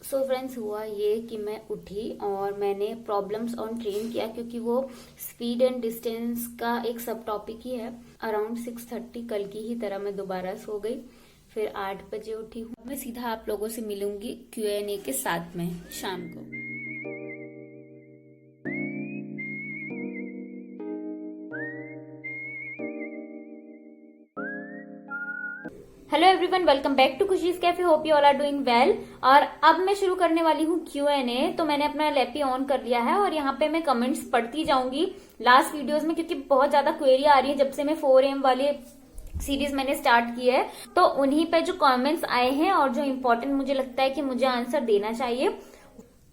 So friends, हुआ ये कि मैं उठी और मैंने प्रॉब्लम्स ऑन ट्रेन किया, क्योंकि वो स्पीड एंड डिस्टेंस का एक सब टॉपिक ही है। अराउंड 6:30 कल की ही तरह मैं दोबारा सो गई, फिर 8 बजे उठी हूँ। मैं सीधा आप लोगों से मिलूंगी Q&A के साथ में शाम को। Hello everyone, welcome back to Khushi's cafe. Hope you all are doing well. और अब मैं शुरू करने वाली हूँ Q&A। तो मैंने अपना लैपी ऑन कर लिया है और यहाँ पे मैं कमेंट्स पढ़ती जाऊंगी लास्ट वीडियोस में, क्योंकि बहुत ज्यादा क्वेरी आ रही है जब से मैं 4 AM वाले सीरीज मैंने स्टार्ट की है। तो उन्हीं पे जो कमेंट्स आए हैं और जो इम्पोर्टेंट मुझे लगता है कि मुझे आंसर देना चाहिए,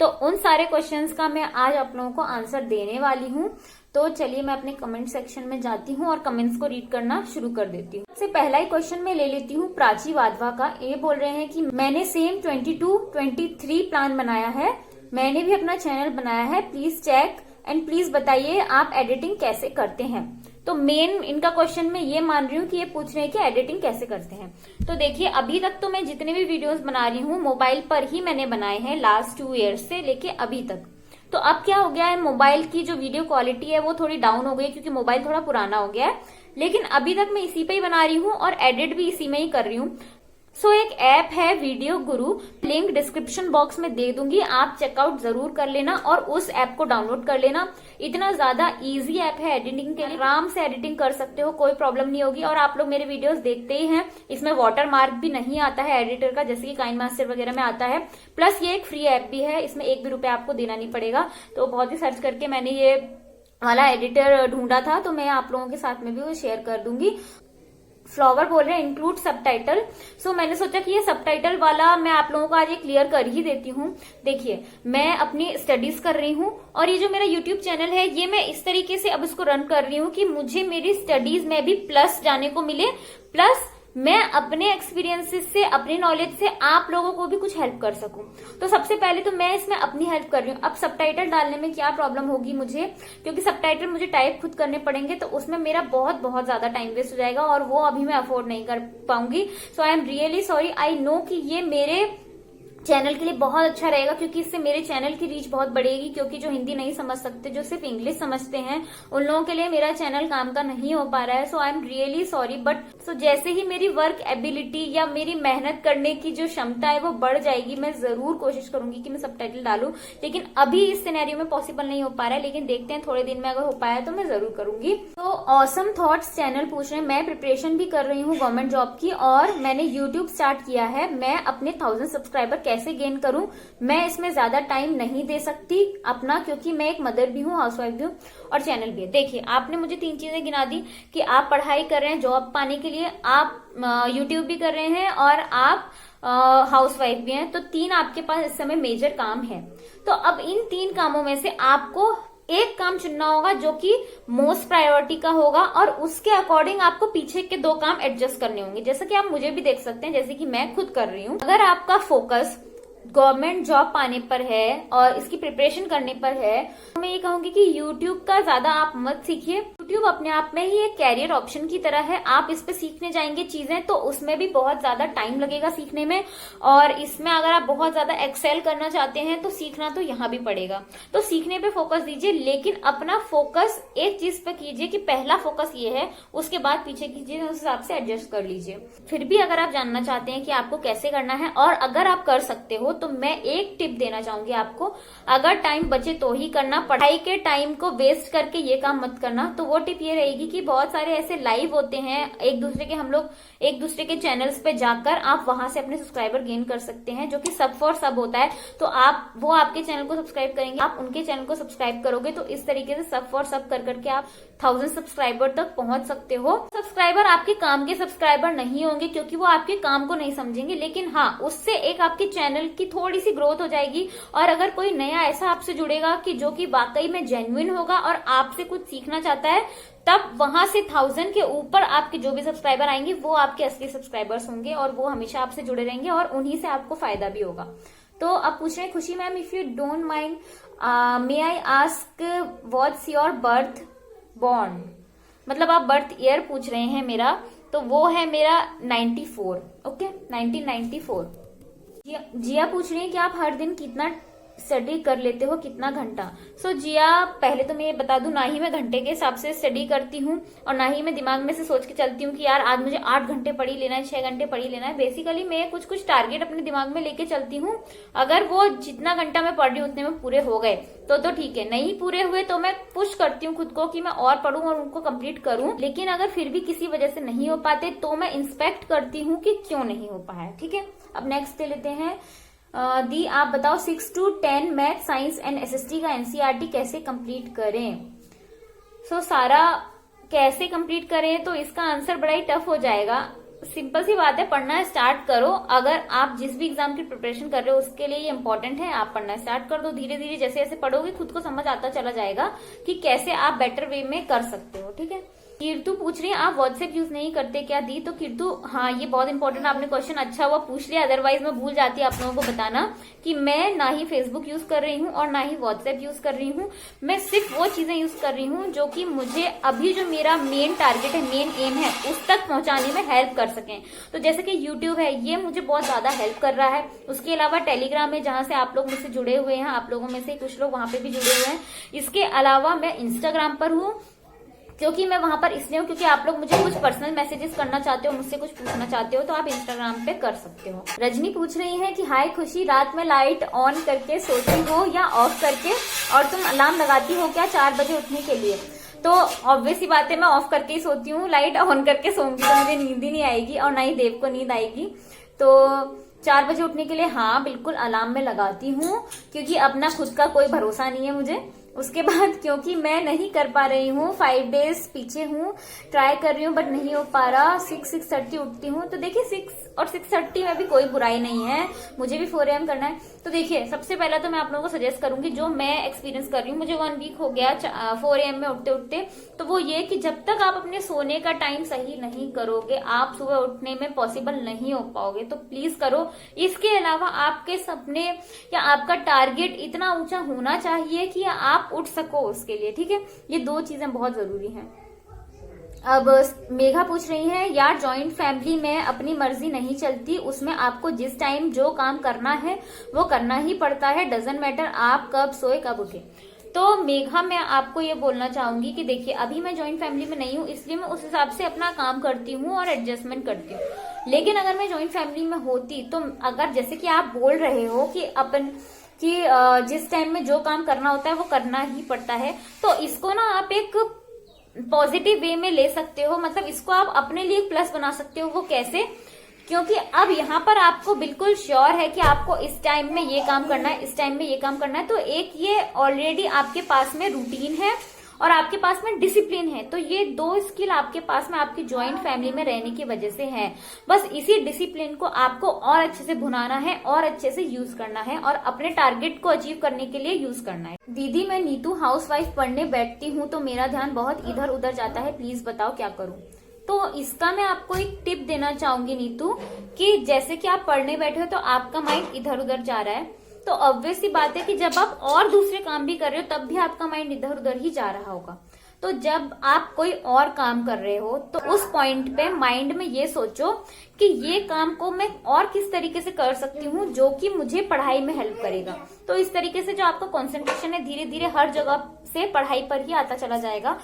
तो उन सारे क्वेश्चंस का मैं आज आप लोगों को आंसर देने वाली हूँ। तो चलिए मैं अपने कमेंट सेक्शन में जाती हूँ और कमेंट्स को रीड करना शुरू कर देती हूँ। सबसे पहला ही क्वेश्चन मैं ले लेती हूँ प्राची वाधवा का। ये बोल रहे हैं कि मैंने सेम 22-23 प्लान बनाया है, मैंने भी अपना चैनल बनाया है, प्लीज चेक एंड प्लीज बताइए आप एडिटिंग कैसे करते हैं। तो मेन इनका क्वेश्चन मैं ये मान रही हूँ कि ये पूछ रहे हैं कि एडिटिंग कैसे करते हैं। तो देखिए, अभी तक तो मैं जितने भी वीडियोस बना रही हूँ मोबाइल पर ही मैंने बनाए हैं, लास्ट 2 ईयर्स से लेके अभी तक। तो अब क्या हो गया है, मोबाइल की जो वीडियो क्वालिटी है वो थोड़ी डाउन हो गई, क्योंकि मोबाइल थोड़ा पुराना हो गया है। लेकिन अभी तक मैं इसी पे ही बना रही हूँ और एडिट भी इसी में ही कर रही हूँ। सो एक ऐप है वीडियो गुरु, लिंक डिस्क्रिप्शन बॉक्स में दे दूंगी, आप चेकआउट जरूर कर लेना और उस ऐप को डाउनलोड कर लेना। इतना ज्यादा इजी ऐप है एडिटिंग के लिए, आराम से एडिटिंग कर सकते हो, कोई प्रॉब्लम नहीं होगी। और आप लोग मेरे वीडियोस देखते ही हैं, इसमें वाटर मार्क भी नहीं आता है एडिटर का, जैसे कि काइन मास्टर वगैरह में आता है। प्लस ये एक फ्री ऐप भी है, इसमें 1 भी रुपया आपको देना नहीं पड़ेगा। तो बहुत ही सर्च करके मैंने ये वाला एडिटर ढूंढा था, तो मैं आप लोगों के साथ में भी वो शेयर कर दूंगी। फ्लावर बोल रहे हैं इंक्लूड सबटाइटल। सो मैंने सोचा कि ये सबटाइटल वाला मैं आप लोगों को आज ये क्लियर कर ही देती हूँ। देखिए, मैं अपनी स्टडीज कर रही हूँ और ये जो मेरा यूट्यूब चैनल है ये मैं इस तरीके से अब इसको रन कर रही हूँ कि मुझे मेरी स्टडीज में भी प्लस जाने को मिले, प्लस मैं अपने एक्सपीरियंसेस से, अपनी नॉलेज से आप लोगों को भी कुछ हेल्प कर सकूं। तो सबसे पहले तो मैं इसमें अपनी हेल्प कर रही हूँ। अब सबटाइटल डालने में क्या प्रॉब्लम होगी मुझे, क्योंकि सबटाइटल मुझे टाइप खुद करने पड़ेंगे, तो उसमें मेरा बहुत ज्यादा टाइम वेस्ट हो जाएगा और वो अभी मैं अफोर्ड नहीं कर पाऊंगी। So I am really sorry. I know कि ये मेरे चैनल के लिए बहुत अच्छा रहेगा, क्योंकि इससे मेरे चैनल की रीच बहुत बढ़ेगी। क्योंकि जो हिंदी नहीं समझ सकते, जो सिर्फ इंग्लिश समझते हैं, उन लोगों के लिए मेरा चैनल काम का नहीं हो पा रहा है। So I am really sorry. But so जैसे ही मेरी वर्क एबिलिटी या मेरी मेहनत करने की जो क्षमता है वो बढ़ जाएगी, मैं जरूर कोशिश करूंगी कि मैं सबटाइटल डालूं। लेकिन अभी इस सिनेरियो में पॉसिबल नहीं हो पा रहा है, लेकिन देखते हैं थोड़े दिन में अगर हो पाया तो मैं जरूर करूंगी। तो ऑसम थॉट्स चैनल पूछ रहे हैं, मैं प्रिपरेशन भी कर रही हूँ गवर्नमेंट जॉब की और मैंने यूट्यूब स्टार्ट किया है, मैं अपने 1000 सब्सक्राइबर कैसे गेन करूं। मैं इसमें ज्यादा टाइम नहीं दे सकती अपना, क्योंकि मैं एक मदर भी हूँ, हाउसवाइफ भी हूँ और चैनल भी है। देखिए, आपने मुझे 3 चीजें गिना दी कि आप पढ़ाई कर रहे हैं जॉब पाने के लिए, आप यूट्यूब भी कर रहे हैं और आप हाउसवाइफ भी हैं। तो 3 आपके पास इस समय मेजर काम है। तो अब इन 3 कामों में से आपको एक काम चुनना होगा जो कि मोस्ट प्रायोरिटी का होगा, और उसके अकॉर्डिंग आपको पीछे के 2 काम एडजस्ट करने होंगे। जैसा कि आप मुझे भी देख सकते हैं, जैसे कि मैं खुद कर रही हूँ। अगर आपका फोकस गवर्नमेंट जॉब पाने पर है और इसकी प्रिपरेशन करने पर है, तो मैं ये कहूंगी कि YouTube का ज्यादा आप मत सीखिए। YouTube अपने आप में ही एक कैरियर ऑप्शन की तरह है। आप इस पे सीखने जाएंगे चीजें तो उसमें भी बहुत ज्यादा टाइम लगेगा सीखने में, और इसमें अगर आप बहुत ज्यादा एक्सेल करना चाहते हैं तो सीखना तो यहाँ भी पड़ेगा। तो सीखने पे फोकस दीजिए, लेकिन अपना फोकस एक चीज पे कीजिए कि पहला फोकस ये है, उसके बाद पीछे की चीजें उस हिसाब से एडजस्ट कर लीजिए। फिर भी अगर आप जानना चाहते हैं कि आपको कैसे करना है और अगर आप कर सकते हो, तो मैं एक टिप देना चाहूंगी आपको। अगर टाइम बचे तो ही करना, पढ़ाई के टाइम को वेस्ट करके ये काम मत करना। तो वो टिप ये रहेगी कि बहुत सारे ऐसे लाइव होते हैं एक दूसरे के, हम लोग एक दूसरे के चैनल्स पे जाकर आप वहां से अपने सब्सक्राइबर गेन कर सकते हैं, जो कि सब फॉर सब होता है। तो आप वो आपके चैनल को सब्सक्राइब करेंगे, आप उनके चैनल को सब्सक्राइब करोगे, तो इस तरीके से सब फॉर सब कर करके आप 1000 सब्सक्राइबर तक पहुंच सकते हो। सब्सक्राइबर आपके काम के सब्सक्राइबर नहीं होंगे, क्योंकि वो आपके काम को नहीं समझेंगे, लेकिन हाँ, उससे एक आपके चैनल की थोड़ी सी ग्रोथ हो जाएगी। और अगर कोई नया ऐसा आपसे जुड़ेगा कि जो कि वाकई में जेन्युइन होगा और आपसे कुछ सीखना चाहता है, तब वहां से 1000 के ऊपर आपके जो भी सब्सक्राइबर आएंगे वो आपके असली सब्सक्राइबर्स होंगे और वो हमेशा आपसे जुड़े रहेंगे और उन्हीं से आपको फायदा भी होगा। तो अब पूछ रहे हैं खुशी ma'am, if you don't mind may I ask what's your birth born, मतलब आप बर्थ ईयर पूछ रहे हैं मेरा, तो वो है मेरा 94। ओके, 1994। जिया पूछ रही है कि आप हर दिन कितना स्टडी कर लेते हो, कितना घंटा। सो जिया, पहले तो मैं ये बता दूं, ना ही मैं घंटे के हिसाब से स्टडी करती हूँ और ना ही मैं दिमाग में से सोच के चलती हूँ कि यार आज मुझे 8 घंटे पढ़ी लेना है, 6 घंटे पढ़ी लेना है। बेसिकली मैं कुछ टारगेट अपने दिमाग में लेके चलती हूँ। अगर वो जितना घंटा मैं पढ़ रही हूँ उतने में पूरे हो गए तो ठीक है, नहीं पूरे हुए तो मैं पुश करती हूँ खुद को कि मैं और पढ़ूं और उनको कंप्लीट करूं। लेकिन अगर फिर भी किसी वजह से नहीं हो पाते तो मैं इंस्पेक्ट करती हूँ कि क्यों नहीं हो पाया। ठीक है, अब नेक्स्ट ले लेते हैं। दी, आप बताओ 6 to 10 math, science and SST का एनसीईआरटी कैसे कंप्लीट करें। सो सारा कैसे कंप्लीट करें, तो इसका आंसर बड़ा ही टफ हो जाएगा। सिंपल सी बात है, पढ़ना स्टार्ट करो। अगर आप जिस भी एग्जाम की प्रिपरेशन कर रहे हो उसके लिए ये इंपॉर्टेंट है, आप पढ़ना स्टार्ट कर दो। धीरे धीरे जैसे जैसे पढ़ोगे खुद को समझ आता चला जाएगा कि कैसे आप बेटर वे में कर सकते हो। ठीक है, कीर्तु पूछ रही है आप व्हाट्सएप यूज नहीं करते क्या दी। तो कीर्तु, हाँ ये बहुत इंपॉर्टेंट आपने क्वेश्चन अच्छा हुआ पूछ लिया, अदरवाइज मैं भूल जाती आप लोगों को बताना कि मैं ना ही फेसबुक यूज कर रही हूँ और ना ही व्हाट्सएप यूज कर रही हूँ। मैं सिर्फ वो चीजें यूज कर रही हूँ जो कि मुझे अभी जो मेरा मेन टारगेट है, मेन एम है, उस तक पहुंचाने में हेल्प कर सकें। तो जैसे कि यूट्यूब है, ये मुझे बहुत ज्यादा हेल्प कर रहा है। उसके अलावा टेलीग्राम है जहां से आप लोग मुझसे जुड़े हुए हैं, आप लोगों में से कुछ लोग वहां पे भी जुड़े हुए हैं। इसके अलावा मैं इंस्टाग्राम पर हूँ, क्योंकि मैं वहां पर इसलिए हूँ क्योंकि आप लोग मुझे कुछ पर्सनल मैसेजेस करना चाहते हो, मुझसे कुछ पूछना चाहते हो, तो आप इंस्टाग्राम पे कर सकते हो। रजनी पूछ रही है कि हाय खुशी, रात में लाइट ऑन करके सोती हो या ऑफ करके, और तुम अलार्म लगाती हो क्या 4 बजे उठने के लिए। तो ऑब्वियस ही बात है, मैं ऑफ करके ही सोती हूँ। लाइट ऑन करके सोऊंगी तो मुझे नींद ही नहीं आएगी और ना ही देव को नींद आएगी। तो 4 बजे उठने के लिए हाँ बिल्कुल अलार्म में लगाती हूँ, क्योंकि अपना खुद का कोई भरोसा नहीं है मुझे। उसके बाद क्योंकि मैं नहीं कर पा रही हूँ, 5 डेज पीछे हूँ, ट्राई कर रही हूँ बट नहीं हो पा रहा। 6:30 उठती हूँ। तो देखिए 6 और 6:30 में भी कोई बुराई नहीं है, मुझे भी 4 AM करना है। तो देखिए सबसे पहला तो मैं आप लोगों को सजेस्ट करूंगी, जो मैं एक्सपीरियंस कर रही हूँ, मुझे 1 वीक हो गया 4 AM में उठते उठते। तो वो ये कि जब तक आप अपने सोने का टाइम सही नहीं करोगे, आप सुबह उठने में पॉसिबल नहीं हो पाओगे। तो प्लीज करो। इसके अलावा आपके सपने या आपका टारगेट इतना ऊंचा होना चाहिए कि आप उठ सको उसके लिए। ठीक है, ये 2 चीजें बहुत जरूरी हैं। अब मेघा पूछ रही है यार जॉइंट फैमिली में अपनी मर्जी नहीं चलती, उसमें आपको जिस टाइम जो काम करना है वो करना ही पड़ता है, डजंट मैटर आप कब सोए कब उठे। तो मेघा, मैं आपको ये बोलना चाहूंगी कि देखिए अभी मैं जॉइंट फैमिली में नहीं हूँ, इसलिए मैं उस हिसाब से अपना काम करती हूँ और एडजस्टमेंट करती हूँ। लेकिन अगर मैं जॉइंट फैमिली में होती, तो अगर जैसे कि आप बोल रहे हो कि जिस टाइम में जो काम करना होता है वो करना ही पड़ता है, तो इसको ना आप एक पॉजिटिव वे में ले सकते हो। मतलब इसको आप अपने लिए प्लस बना सकते हो। वो कैसे? क्योंकि अब यहाँ पर आपको बिल्कुल श्योर है कि आपको इस टाइम में ये काम करना है, इस टाइम में ये काम करना है। तो एक ये ऑलरेडी आपके पास में रूटीन है और आपके पास में डिसिप्लिन है। तो ये 2 स्किल आपके पास में आपकी ज्वाइंट फैमिली में रहने की वजह से है। बस इसी डिसिप्लिन को आपको और अच्छे से भुनाना है और अच्छे से यूज करना है और अपने टारगेट को अचीव करने के लिए यूज करना है। दीदी, मैं नीतू हाउसवाइफ पढ़ने बैठती हूँ तो मेरा ध्यान बहुत इधर उधर जाता है, प्लीज बताओ क्या करूँ। तो इसका मैं आपको एक टिप देना चाहूंगी नीतू, कि जैसे कि आप पढ़ने बैठे हो तो आपका माइंड इधर उधर जा रहा है, तो ऑब्वियस सी बात है कि जब आप और दूसरे काम भी कर रहे हो तब भी आपका माइंड इधर उधर ही जा रहा होगा। तो जब आप कोई और काम कर रहे हो तो उस पॉइंट पे माइंड में ये सोचो कि ये काम को मैं और किस तरीके से कर सकती हूँ जो कि मुझे पढ़ाई में हेल्प करेगा। तो इस तरीके से जो आपका कंसंट्रेशन है धीरे धीरे हर जगह से पढ़ाई पर ही आता चला जाएगा।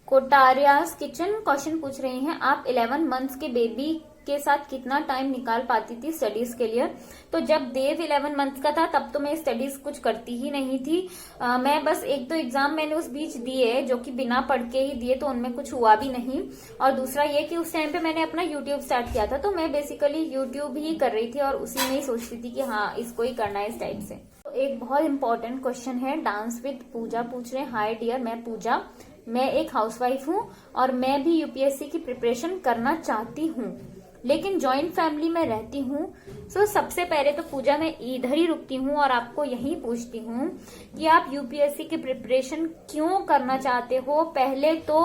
कोटारियास किचन क्वेश्चन पूछ रही हैं, आप 11 मंथ्स के बेबी के साथ कितना टाइम निकाल पाती थी स्टडीज के लिए। तो जब देव 11 मंथ्स का था तब तो मैं स्टडीज कुछ करती ही नहीं थी। मैं बस 1-2 एग्जाम मैंने उस बीच दिए जो कि बिना पढ़ के ही दिए, तो उनमें कुछ हुआ भी नहीं। और दूसरा ये कि उस टाइम पे मैंने अपना यूट्यूब स्टार्ट किया था, तो मैं बेसिकली यूट्यूब ही कर रही थी और उसी में ही सोचती थी कि हाँ इसको ही करना है इस टाइप से। तो एक बहुत इंपॉर्टेंट क्वेश्चन है, डांस विद पूजा पूछ रहे हैं, हाय डियर मैं पूजा, मैं एक हाउसवाइफ हूँ और मैं भी यूपीएससी की प्रिपरेशन करना चाहती हूँ लेकिन जॉइंट फैमिली में रहती हूँ। सो सबसे पहले तो पूजा मैं इधर ही रुकती हूँ और आपको यही पूछती हूँ कि आप यूपीएससी की प्रिपरेशन क्यों करना चाहते हो। पहले तो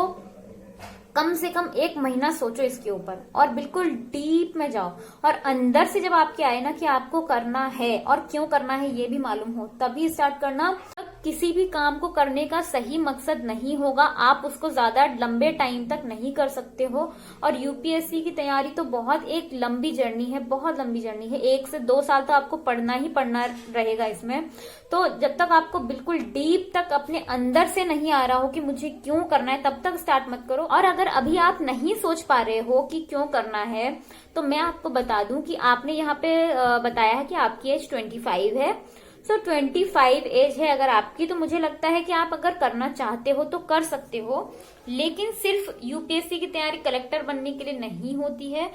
कम से कम 1 महीना सोचो इसके ऊपर और बिल्कुल डीप में जाओ और अंदर से जब आपके आए ना कि आपको करना है और क्यों करना है ये भी मालूम हो, तभी स्टार्ट करना। किसी भी काम को करने का सही मकसद नहीं होगा, आप उसको ज्यादा लंबे टाइम तक नहीं कर सकते हो। और यूपीएससी की तैयारी तो बहुत एक लंबी जर्नी है, बहुत लंबी जर्नी है। 1 से 2 साल तो आपको पढ़ना ही पढ़ना रहेगा इसमें। तो जब तक आपको बिल्कुल डीप तक अपने अंदर से नहीं आ रहा हो कि मुझे क्यों करना है, तब तक स्टार्ट मत करो। और अगर अभी आप नहीं सोच पा रहे हो कि क्यों करना है, तो मैं आपको बता दूं कि आपने यहाँ पे बताया है कि आपकी एज 25 है। सो 25 एज है अगर आपकी, तो मुझे लगता है कि आप अगर करना चाहते हो तो कर सकते हो। लेकिन सिर्फ यूपीएससी की तैयारी कलेक्टर बनने के लिए नहीं होती है।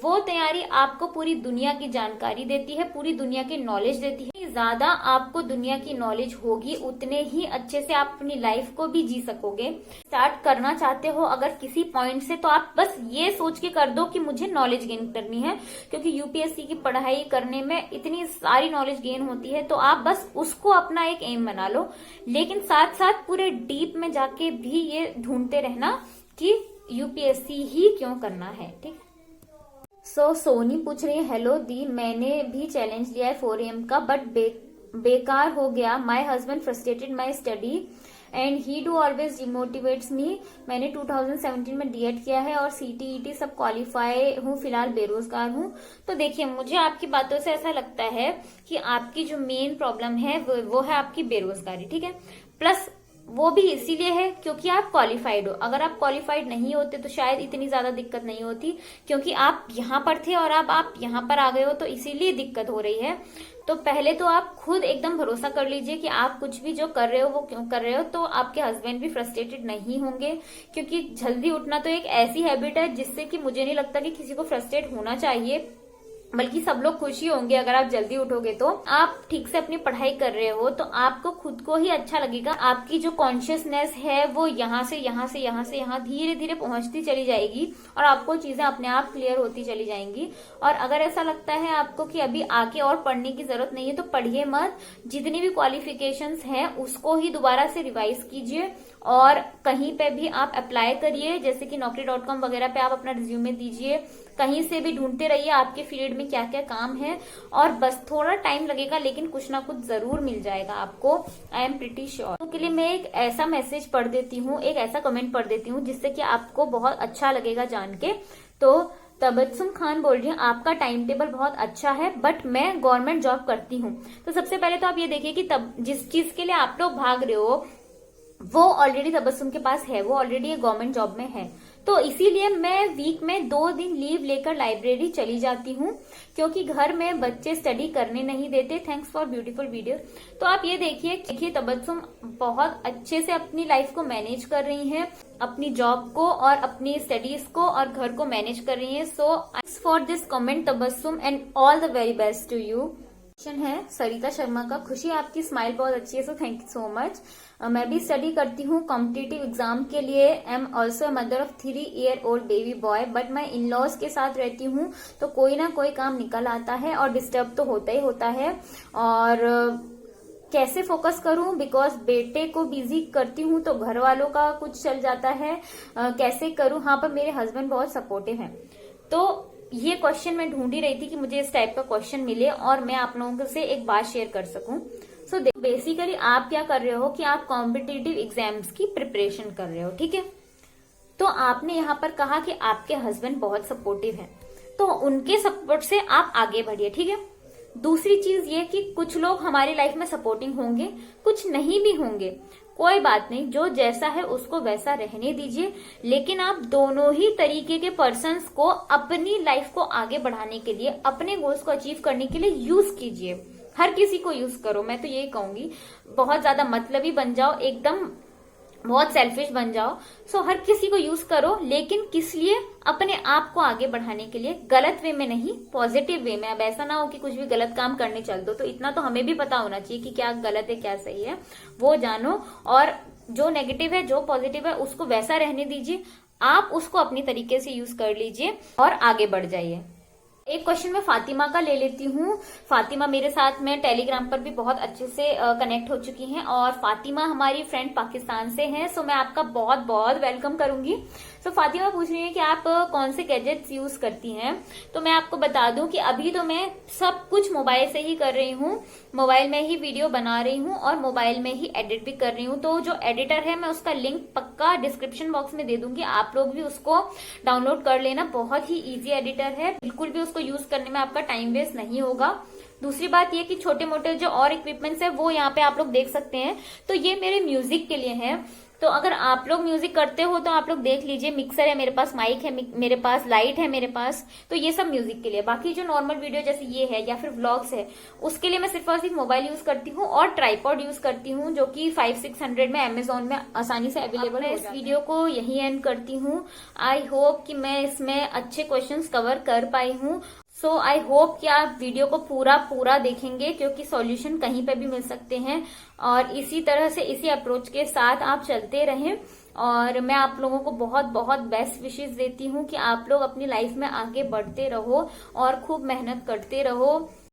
वो तैयारी आपको पूरी दुनिया की जानकारी देती है, पूरी दुनिया की नॉलेज देती है। ज्यादा आपको दुनिया की नॉलेज होगी, उतने ही अच्छे से आप अपनी लाइफ को भी जी सकोगे। स्टार्ट करना चाहते हो अगर किसी पॉइंट से, तो आप बस ये सोच के कर दो कि मुझे नॉलेज गेन करनी है, क्योंकि यूपीएससी की पढ़ाई करने में इतनी सारी नॉलेज गेन होती है। तो आप बस उसको अपना एक एम बना लो, लेकिन साथ साथ पूरे डीप में जाके भी ये ढूंढते रहना कि यूपीएससी ही क्यों करना है। ठीक। सोनी पूछ रही है, हेलो दी, मैंने भी चैलेंज लिया है 4 AM का, बट बेकार हो गया। My husband frustrated my study and he do always demotivates me. मैंने 2017 में डीएड किया है और सीटीईटी सब क्वालिफाई हूँ, फिलहाल बेरोजगार हूँ। तो देखिए, मुझे आपकी बातों से ऐसा लगता है कि आपकी जो मेन प्रॉब्लम है वो है आपकी बेरोजगारी। ठीक है, प्लस वो भी इसीलिए है क्योंकि आप क्वालिफाइड हो। अगर आप क्वालिफाइड नहीं होते तो शायद इतनी ज्यादा दिक्कत नहीं होती, क्योंकि आप यहाँ पर थे और अब आप यहाँ पर आ गए हो, तो इसीलिए दिक्कत हो रही है। तो पहले तो आप खुद एकदम भरोसा कर लीजिए कि आप कुछ भी जो कर रहे हो वो क्यों कर रहे हो। तो आपके हस्बैंड भी फ्रस्ट्रेटेड नहीं होंगे, क्योंकि जल्दी उठना तो एक ऐसी हैबिट है जिससे कि मुझे नहीं लगता कि किसी को फ्रस्ट्रेट होना चाहिए, बल्कि सब लोग खुशी होंगे अगर आप जल्दी उठोगे। तो आप ठीक से अपनी पढ़ाई कर रहे हो तो आपको खुद को ही अच्छा लगेगा। आपकी जो कॉन्शियसनेस है वो यहाँ से यहाँ धीरे धीरे पहुंचती चली जाएगी और आपको चीजें अपने आप क्लियर होती चली जाएंगी। और अगर ऐसा लगता है आपको कि अभी आके और पढ़ने की जरूरत नहीं है, तो पढ़िए मत। जितनी भी क्वालिफिकेशंस हैं उसको ही दोबारा से रिवाइज कीजिए और कहीं पे भी आप अप्लाई करिए, जैसे कि naukri.com वगैरह पे आप अपना रिज्यूमे दीजिए। कहीं से भी ढूंढते रहिए आपके फील्ड में क्या क्या काम है, और बस थोड़ा टाइम लगेगा लेकिन कुछ ना कुछ जरूर मिल जाएगा आपको, आई एम प्रिटी श्योर। तो के लिए मैं एक ऐसा मैसेज पढ़ देती हूँ, एक ऐसा कमेंट पढ़ देती हूँ जिससे कि आपको बहुत अच्छा लगेगा जान के। तो तबस्सुम खान बोल रही है, आपका टाइम टेबल बहुत अच्छा है, बट मैं गवर्नमेंट जॉब करती हूँ। तो सबसे पहले तो आप ये देखिए कि तब जिस चीज के लिए आप लोग भाग रहे हो वो ऑलरेडी तबस्सुम के पास है, वो ऑलरेडी गवर्नमेंट जॉब में है। तो इसीलिए मैं वीक में 2 दिन लीव लेकर लाइब्रेरी चली जाती हूँ, क्योंकि घर में बच्चे स्टडी करने नहीं देते। Thanks for beautiful video. तो आप ये देखिए तबस्सुम बहुत अच्छे से अपनी लाइफ को मैनेज कर रही हैं, अपनी जॉब को और अपनी स्टडीज को और घर को मैनेज कर रही हैं। So thanks for this comment Tabassum and all the very best to you. Question है सरिता शर्मा का, खुशी आपकी स्माइल बहुत अच्छी है, so thank you so much. मैं भी स्टडी करती हूँ कॉम्पिटिटिव एग्जाम के लिए। I am also a mother of 3 year old baby boy, but मैं इन लॉज के साथ रहती हूँ तो कोई ना कोई काम निकल आता है और डिस्टर्ब तो होता ही होता है। और कैसे फोकस करूं, बिकॉज बेटे को बिजी करती हूँ तो घर वालों का कुछ चल जाता है। कैसे करूं, हाँ पर मेरे हस्बैंड बहुत सपोर्टिव हैं। तो ये क्वेश्चन मैं ढूंढ ही रही थी कि मुझे इस टाइप का क्वेश्चन मिले और मैं आप लोगों से एक बात शेयर कर सकूं। सो बेसिकली आप क्या कर रहे हो कि आप कॉम्पिटिटिव एग्जाम्स की प्रिपरेशन कर रहे हो, ठीक है। तो आपने यहाँ पर कहा कि आपके हस्बैंड बहुत सपोर्टिव हैं, तो उनके सपोर्ट से आप आगे बढ़िए, ठीक है। दूसरी चीज ये कि कुछ लोग हमारी लाइफ में सपोर्टिंग होंगे, कुछ नहीं भी होंगे, कोई बात नहीं, जो जैसा है उसको वैसा रहने दीजिए। लेकिन आप दोनों ही तरीके के पर्सन्स को अपनी लाइफ को आगे बढ़ाने के लिए, अपने गोल्स को अचीव करने के लिए यूज कीजिए। हर किसी को यूज करो, मैं तो यही कहूंगी। बहुत ज्यादा मतलबी बन जाओ, एकदम बहुत सेल्फिश बन जाओ। सो हर किसी को यूज करो, लेकिन किस लिए, अपने आप को आगे बढ़ाने के लिए, गलत वे में नहीं, पॉजिटिव वे में। अब ऐसा ना हो कि कुछ भी गलत काम करने चल दो, तो इतना तो हमें भी पता होना चाहिए कि क्या गलत है क्या सही है, वो जानो। और जो नेगेटिव है जो पॉजिटिव है उसको वैसा रहने दीजिए, आप उसको अपनी तरीके से यूज कर लीजिए और आगे बढ़ जाइए। एक क्वेश्चन मैं फातिमा का ले लेती हूँ। फातिमा मेरे साथ में टेलीग्राम पर भी बहुत अच्छे से कनेक्ट हो चुकी हैं और फातिमा हमारी फ्रेंड पाकिस्तान से हैं। सो मैं आपका बहुत बहुत वेलकम करूंगी। सो फातिमा पूछ रही है कि आप कौन से गैजेट्स यूज करती हैं। तो मैं आपको बता दूं कि अभी तो मैं सब कुछ मोबाइल से ही कर रही हूँ, मोबाइल में ही वीडियो बना रही हूँ और मोबाइल में ही एडिट भी कर रही हूँ। तो जो एडिटर है मैं उसका लिंक पक्का डिस्क्रिप्शन बॉक्स में दे दूंगी, आप लोग भी उसको डाउनलोड कर लेना। बहुत ही इजी एडिटर है, बिल्कुल भी उसको यूज करने में आपका टाइम वेस्ट नहीं होगा। दूसरी बात ये कि छोटे मोटे जो और इक्विपमेंट्स है वो यहाँ पे आप लोग देख सकते हैं। तो ये मेरे म्यूजिक के लिए है, तो अगर आप लोग म्यूजिक करते हो तो आप लोग देख लीजिए। मिक्सर है मेरे पास, माइक है मेरे पास, लाइट है मेरे पास, तो ये सब म्यूजिक के लिए। बाकी जो नॉर्मल वीडियो जैसे ये है या फिर व्लॉग्स है उसके लिए मैं सिर्फ और सिर्फ मोबाइल यूज करती हूँ और ट्राइपॉड यूज करती हूँ, जो कि 500-600 में अमेजोन में आसानी से अवेलेबल है। इस वीडियो को यही एंड करती हूँ। आई होप कि मैं इसमें अच्छे क्वेश्चन कवर कर पाई हूँ। सो आई होप कि आप वीडियो को पूरा देखेंगे, क्योंकि सॉल्यूशन कहीं पे भी मिल सकते हैं और इसी तरह से इसी अप्रोच के साथ आप चलते रहें। और मैं आप लोगों को बहुत बेस्ट विशेष देती हूँ कि आप लोग अपनी लाइफ में आगे बढ़ते रहो और खूब मेहनत करते रहो।